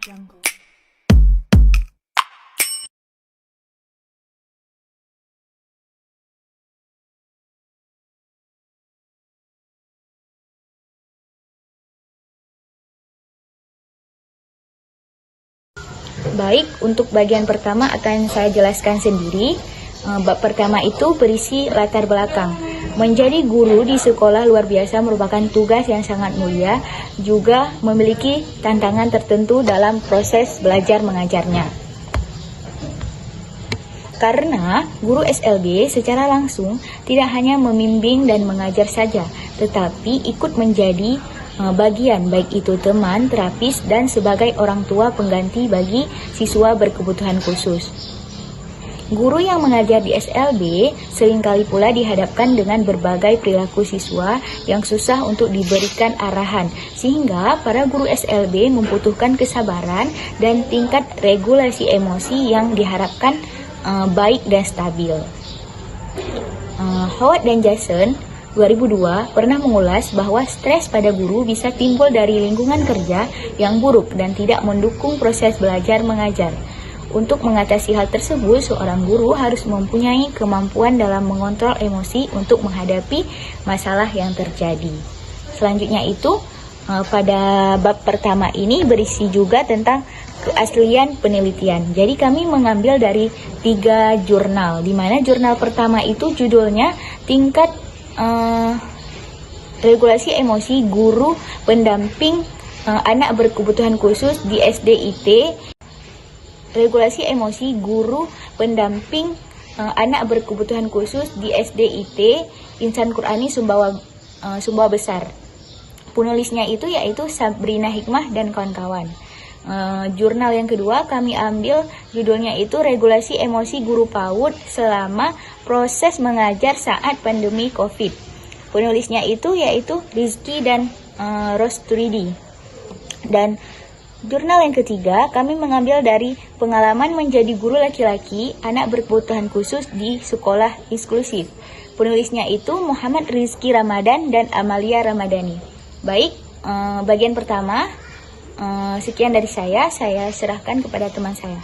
Jungle. Baik, untuk bagian pertama akan saya jelaskan sendiri. Bab pertama itu berisi latar belakang. Menjadi guru di sekolah luar biasa merupakan tugas yang sangat mulia, juga memiliki tantangan tertentu dalam proses belajar mengajarnya. Karena guru SLB secara langsung tidak hanya membimbing dan mengajar saja, tetapi ikut menjadi bagian, baik itu teman, terapis, dan sebagai orang tua pengganti bagi siswa berkebutuhan khusus. Guru yang mengajar di SLB seringkali pula dihadapkan dengan berbagai perilaku siswa yang susah untuk diberikan arahan, sehingga para guru SLB membutuhkan kesabaran dan tingkat regulasi emosi yang diharapkan baik dan stabil. Howard dan Jason 2002 pernah mengulas bahwa stres pada guru bisa timbul dari lingkungan kerja yang buruk dan tidak mendukung proses belajar mengajar. Untuk mengatasi hal tersebut, seorang guru harus mempunyai kemampuan dalam mengontrol emosi untuk menghadapi masalah yang terjadi. Selanjutnya itu, pada bab pertama ini berisi juga tentang keaslian penelitian. Jadi kami mengambil dari 3 jurnal, di mana jurnal pertama itu judulnya Tingkat Regulasi Emosi Guru Pendamping Anak Berkebutuhan Khusus di SDIT. Regulasi Emosi Guru Pendamping Anak Berkebutuhan Khusus di SDIT Insan Qur'ani Sumbawa Besar. Penulisnya itu yaitu Sabrina Hikmah dan kawan-kawan. Jurnal yang kedua kami ambil judulnya itu Regulasi Emosi Guru PAUD Selama Proses Mengajar Saat Pandemi COVID. Penulisnya itu yaitu Rizky dan Rosturidi. Dan jurnal yang ketiga kami mengambil dari Pengalaman Menjadi Guru Laki-laki Anak Berkebutuhan Khusus di Sekolah Inklusif. Penulisnya itu Muhammad Rizky Ramadan dan Amalia Ramadhani. Baik, bagian pertama sekian dari saya serahkan kepada teman saya.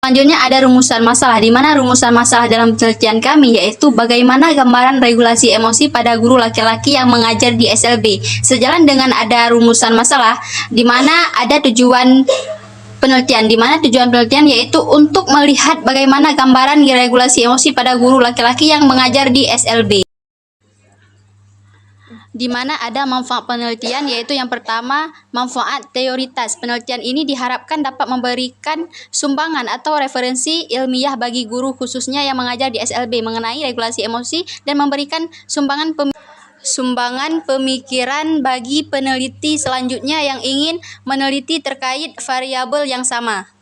Selanjutnya ada rumusan masalah, di mana rumusan masalah dalam penelitian kami yaitu bagaimana gambaran regulasi emosi pada guru laki-laki yang mengajar di SLB. Sejalan dengan ada rumusan masalah, di mana ada tujuan penelitian, di mana tujuan penelitian yaitu untuk melihat bagaimana gambaran regulasi emosi pada guru laki-laki yang mengajar di SLB. Di mana ada manfaat penelitian yaitu yang pertama, manfaat teoritas. Penelitian ini diharapkan dapat memberikan sumbangan atau referensi ilmiah bagi guru khususnya yang mengajar di SLB mengenai regulasi emosi dan memberikan sumbangan pemikiran bagi peneliti selanjutnya yang ingin meneliti terkait variabel yang sama.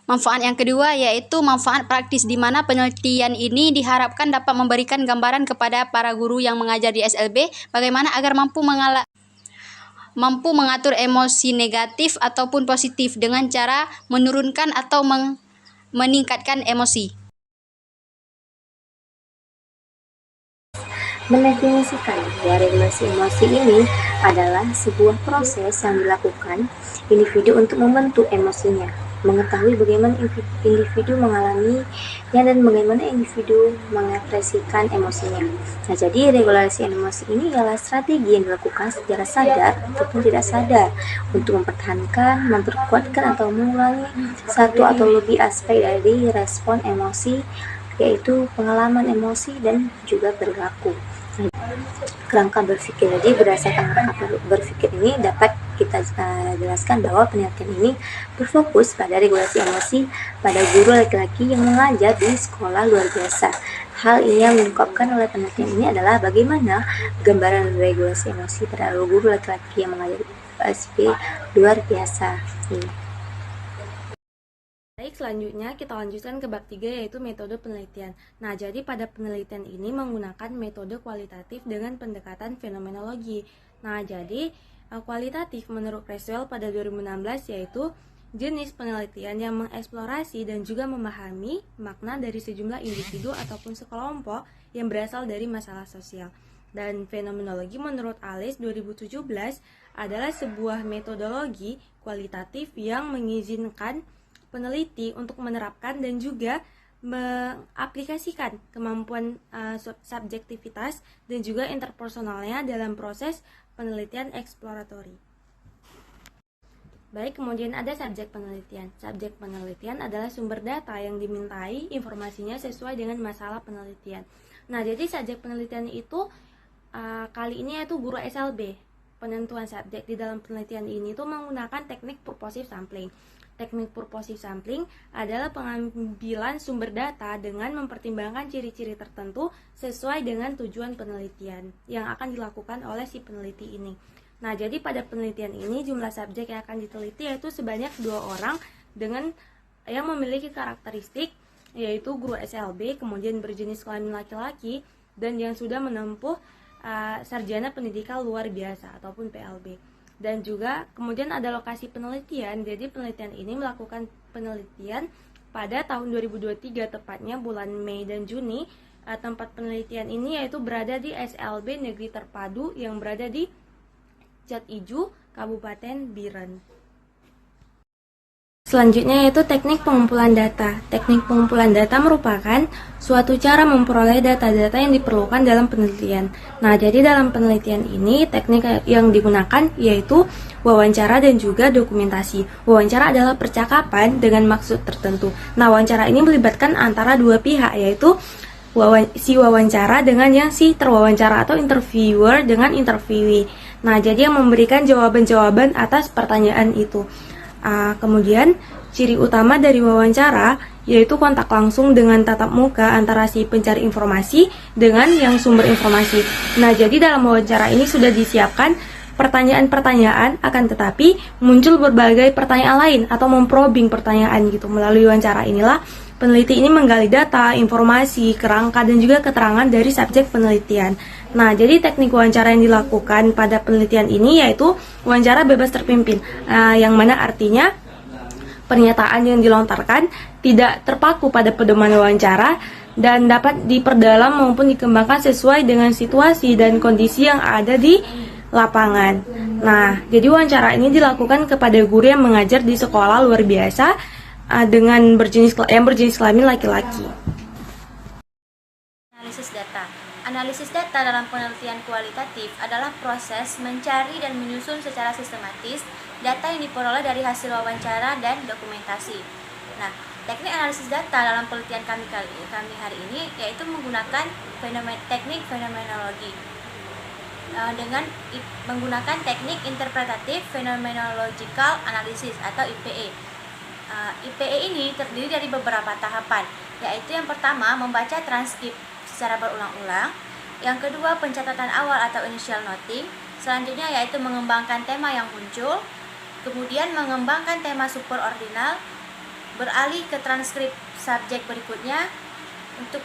Manfaat yang kedua yaitu manfaat praktis, di mana penelitian ini diharapkan dapat memberikan gambaran kepada para guru yang mengajar di SLB bagaimana agar mampu mengatur emosi negatif ataupun positif dengan cara menurunkan atau meningkatkan emosi. Mendefinisikan bahwa regulasi emosi ini adalah sebuah proses yang dilakukan individu untuk membentuk emosinya, mengetahui bagaimana individu mengalaminya dan bagaimana individu mengekspresikan emosinya. Nah, jadi regulasi emosi ini adalah strategi yang dilakukan secara sadar ataupun tidak sadar untuk mempertahankan, memperkuatkan atau mengulangi satu atau lebih aspek dari respon emosi, yaitu pengalaman emosi dan juga perilaku. Kerangka berpikir, jadi berdasarkan kerangka berpikir ini dapat kita jelaskan bahwa penelitian ini berfokus pada regulasi emosi pada guru laki-laki yang mengajar di sekolah luar biasa. Hal ini yang diungkapkan oleh penelitian ini adalah bagaimana gambaran regulasi emosi pada guru laki-laki yang mengajar di SP luar biasa ini. Baik, selanjutnya kita lanjutkan ke bab 3 yaitu metode penelitian. Nah, jadi pada penelitian ini menggunakan metode kualitatif dengan pendekatan fenomenologi. Nah, jadi kualitatif menurut Creswell pada 2016 yaitu jenis penelitian yang mengeksplorasi dan juga memahami makna dari sejumlah individu ataupun sekelompok yang berasal dari masalah sosial. Dan fenomenologi menurut Alice 2017 adalah sebuah metodologi kualitatif yang mengizinkan peneliti untuk menerapkan dan juga mengaplikasikan kemampuan subjektivitas dan juga interpersonalnya dalam proses penelitian eksploratori. Baik, kemudian ada subjek penelitian. Subjek penelitian adalah sumber data yang dimintai informasinya sesuai dengan masalah penelitian. Nah, jadi subjek penelitian itu kali ini yaitu guru SLB. Penentuan subjek di dalam penelitian ini itu menggunakan teknik purposive sampling. Teknik purposive sampling adalah pengambilan sumber data dengan mempertimbangkan ciri-ciri tertentu sesuai dengan tujuan penelitian yang akan dilakukan oleh si peneliti ini. Nah, jadi pada penelitian ini jumlah subjek yang akan diteliti yaitu sebanyak 2 orang dengan yang memiliki karakteristik yaitu guru SLB, kemudian berjenis kelamin laki-laki, dan yang sudah menempuh sarjana pendidikan luar biasa ataupun PLB. Dan juga kemudian ada lokasi penelitian. Jadi penelitian ini melakukan penelitian pada tahun 2023, tepatnya bulan Mei dan Juni. Tempat penelitian ini yaitu berada di SLB Negeri Terpadu yang berada di Cat Ijo, Kabupaten Biren. Selanjutnya yaitu teknik pengumpulan data. Teknik pengumpulan data merupakan suatu cara memperoleh data-data yang diperlukan dalam penelitian. Nah, jadi dalam penelitian ini teknik yang digunakan yaitu wawancara dan juga dokumentasi. Wawancara adalah percakapan dengan maksud tertentu. Nah, wawancara ini melibatkan antara dua pihak yaitu si wawancara dengan yang si terwawancara atau interviewer dengan interviewee. Nah, jadi yang memberikan jawaban-jawaban atas pertanyaan itu. Kemudian ciri utama dari wawancara yaitu kontak langsung dengan tatap muka antara si pencari informasi dengan yang sumber informasi. Nah, jadi dalam wawancara ini sudah disiapkan pertanyaan-pertanyaan, akan tetapi muncul berbagai pertanyaan lain atau memprobing pertanyaan gitu. Melalui wawancara inilah peneliti ini menggali data, informasi, kerangka, dan juga keterangan dari subjek penelitian. Nah, jadi teknik wawancara yang dilakukan pada penelitian ini yaitu wawancara bebas terpimpin, yang mana artinya pernyataan yang dilontarkan tidak terpaku pada pedoman wawancara dan dapat diperdalam maupun dikembangkan sesuai dengan situasi dan kondisi yang ada di lapangan. Nah, jadi wawancara ini dilakukan kepada guru yang mengajar di sekolah luar biasa dengan berjenis kelamin laki-laki. Analisis data. Analisis data dalam penelitian kualitatif adalah proses mencari dan menyusun secara sistematis data yang diperoleh dari hasil wawancara dan dokumentasi. Nah, teknik analisis data dalam penelitian kami hari ini yaitu menggunakan teknik fenomenologi dengan menggunakan teknik interpretatif phenomenological analysis atau IPA. IPA ini terdiri dari beberapa tahapan, yaitu yang pertama membaca transkrip secara berulang-ulang, yang kedua pencatatan awal atau initial noting, selanjutnya yaitu mengembangkan tema yang muncul, kemudian mengembangkan tema superordinal, beralih ke transkrip subjek berikutnya untuk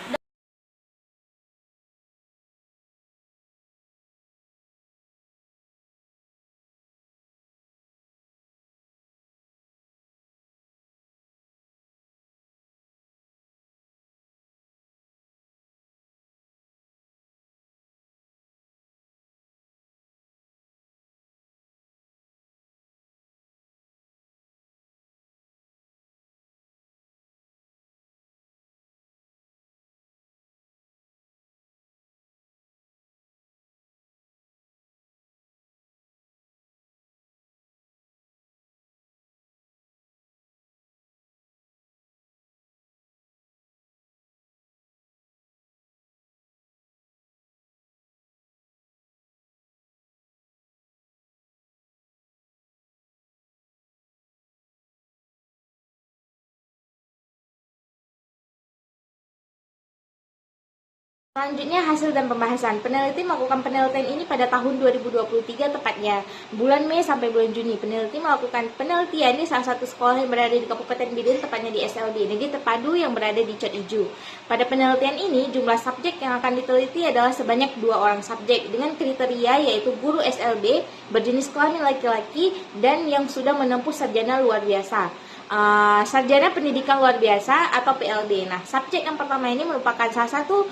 Selanjutnya hasil dan pembahasan. Peneliti melakukan penelitian ini pada tahun 2023, tepatnya bulan Mei sampai bulan Juni. Peneliti melakukan penelitian di salah satu sekolah yang berada di Kabupaten Biren, tepatnya di SLB Negeri Terpadu yang berada di Cat Ijo. Pada penelitian ini jumlah subjek yang akan diteliti adalah sebanyak 2 orang subjek dengan kriteria yaitu guru SLB berjenis kelamin laki-laki dan yang sudah menempuh sarjana luar biasa. sarjana pendidikan luar biasa atau PLB. Nah, subjek yang pertama ini merupakan salah satu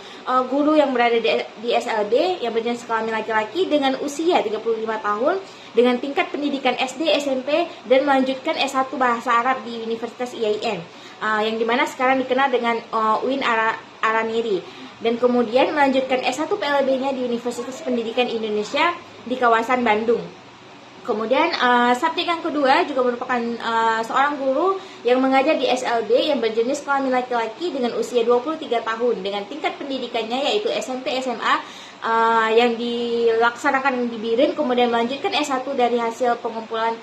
guru yang berada di SLB yang berjenis kelamin laki-laki dengan usia 35 tahun dengan tingkat pendidikan SD, SMP dan melanjutkan S1 Bahasa Arab di Universitas IAIN yang dimana sekarang dikenal dengan UIN Aramiri, dan kemudian melanjutkan S1 PLB-nya di Universitas Pendidikan Indonesia di kawasan Bandung. Kemudian subjek yang kedua juga merupakan seorang guru yang mengajar di SLB yang berjenis kelamin laki-laki dengan usia 23 tahun dengan tingkat pendidikannya yaitu SMP SMA yang dilaksanakan di BIRIN, kemudian melanjutkan S1 dari hasil pengumpulan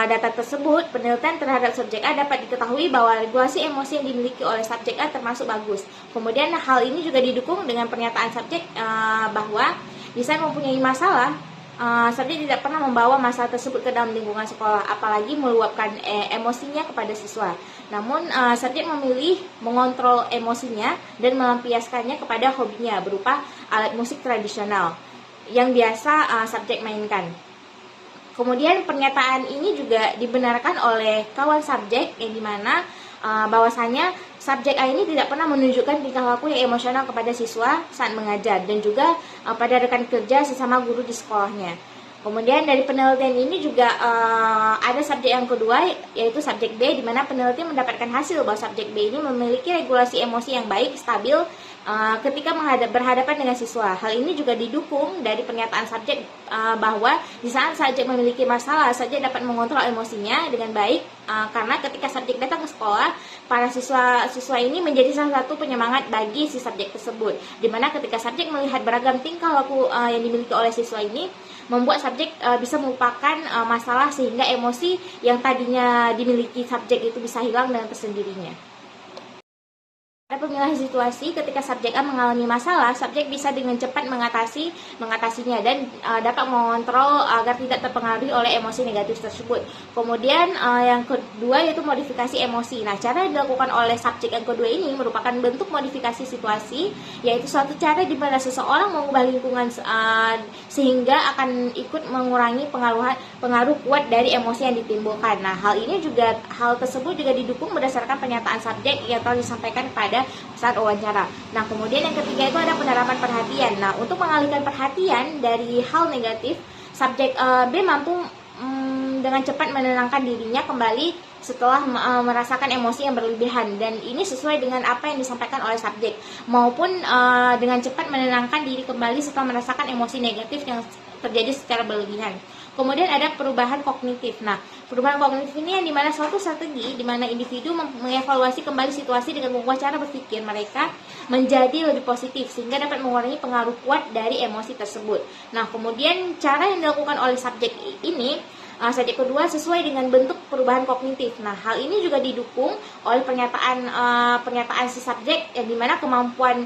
data tersebut. Penelitian terhadap subjek A dapat diketahui bahwa regulasi emosi yang dimiliki oleh subjek A termasuk bagus. Kemudian hal ini juga didukung dengan pernyataan subjek bahwa di saat mempunyai masalah, subjek tidak pernah membawa masalah tersebut ke dalam lingkungan sekolah, apalagi meluapkan emosinya kepada siswa. Namun, subjek memilih mengontrol emosinya dan melampiaskannya kepada hobinya berupa alat musik tradisional yang biasa subjek mainkan. Kemudian pernyataan ini juga dibenarkan oleh kawan subjek yang dimana bahwasanya subjek A ini tidak pernah menunjukkan tingkah laku yang emosional kepada siswa saat mengajar dan juga pada rekan kerja sesama guru di sekolahnya. Kemudian dari penelitian ini juga ada subjek yang kedua yaitu subjek B, di mana peneliti mendapatkan hasil bahwa subjek B ini memiliki regulasi emosi yang baik, stabil ketika berhadapan dengan siswa. Hal ini juga didukung dari pernyataan subjek bahwa di saat subjek memiliki masalah, subjek dapat mengontrol emosinya dengan baik karena ketika subjek datang ke sekolah, para siswa ini menjadi salah satu penyemangat bagi si subjek tersebut. Dimana ketika subjek melihat beragam tingkah laku yang dimiliki oleh siswa ini, membuat subjek bisa melupakan masalah sehingga emosi yang tadinya dimiliki subjek itu bisa hilang dengan tersendirinya. Pada pemilahan situasi, ketika subjek A mengalami masalah, subjek bisa dengan cepat mengatasinya dan dapat mengontrol agar tidak terpengaruhi oleh emosi negatif tersebut. Kemudian yang kedua yaitu modifikasi emosi. Nah, cara yang dilakukan oleh subjek yang kedua ini merupakan bentuk modifikasi situasi, yaitu suatu cara di mana seseorang mengubah lingkungan sehingga akan ikut mengurangi pengaruh kuat dari emosi yang ditimbulkan. Nah, hal tersebut juga didukung berdasarkan pernyataan subjek yang telah disampaikan pada saat wawancara. Nah, kemudian yang ketiga itu ada penerapan perhatian. Nah, untuk mengalihkan perhatian dari hal negatif, subjek B mampu dengan cepat menenangkan dirinya kembali setelah merasakan emosi yang berlebihan, dan ini sesuai dengan apa yang disampaikan oleh subjek, maupun dengan cepat menenangkan diri kembali setelah merasakan emosi negatif yang terjadi secara berlebihan. Kemudian ada perubahan kognitif. Nah, perubahan kognitif ini yang dimana suatu strategi di mana individu mengevaluasi kembali situasi dengan mengubah cara berpikir mereka menjadi lebih positif sehingga dapat mengurangi pengaruh kuat dari emosi tersebut. Nah, kemudian cara yang dilakukan oleh subjek ini, subjek kedua sesuai dengan bentuk perubahan kognitif. Nah, hal ini juga didukung oleh pernyataan si subjek yang dimana kemampuan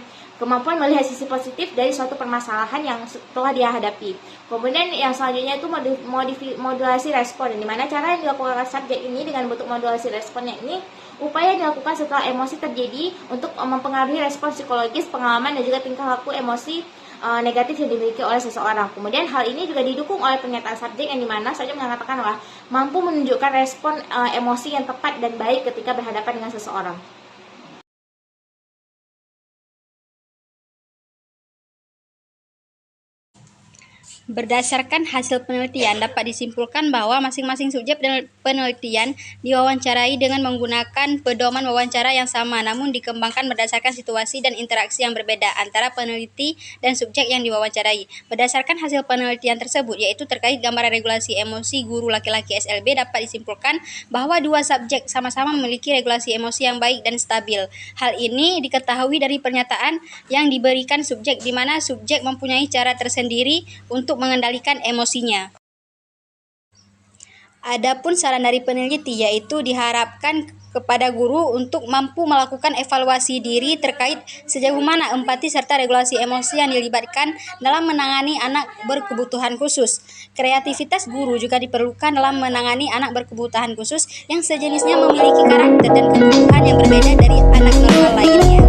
melihat sisi positif dari suatu permasalahan yang telah dia hadapi. Kemudian yang selanjutnya itu modulasi respon, di mana cara yang dilakukan subjek ini dengan bentuk modulasi responnya ini upaya yang dilakukan setelah emosi terjadi untuk mempengaruhi respon psikologis, pengalaman dan juga tingkah laku emosi negatif yang dimiliki oleh seseorang. Kemudian hal ini juga didukung oleh pernyataan subjek yang dimana subjek mengatakan bahwa mampu menunjukkan respon emosi yang tepat dan baik ketika berhadapan dengan seseorang. Berdasarkan hasil penelitian, dapat disimpulkan bahwa masing-masing subjek penelitian diwawancarai dengan menggunakan pedoman wawancara yang sama, namun dikembangkan berdasarkan situasi dan interaksi yang berbeda antara peneliti dan subjek yang diwawancarai. Berdasarkan hasil penelitian tersebut, yaitu terkait gambaran regulasi emosi guru laki-laki SLB, dapat disimpulkan bahwa dua subjek sama-sama memiliki regulasi emosi yang baik dan stabil. Hal ini diketahui dari pernyataan yang diberikan subjek, di mana subjek mempunyai cara tersendiri untuk mengendalikan emosinya. Adapun saran dari peneliti yaitu diharapkan kepada guru untuk mampu melakukan evaluasi diri terkait sejauh mana empati serta regulasi emosi yang dilibatkan dalam menangani anak berkebutuhan khusus. Kreativitas guru juga diperlukan dalam menangani anak berkebutuhan khusus yang sejenisnya memiliki karakter dan kebutuhan yang berbeda dari anak normal lainnya.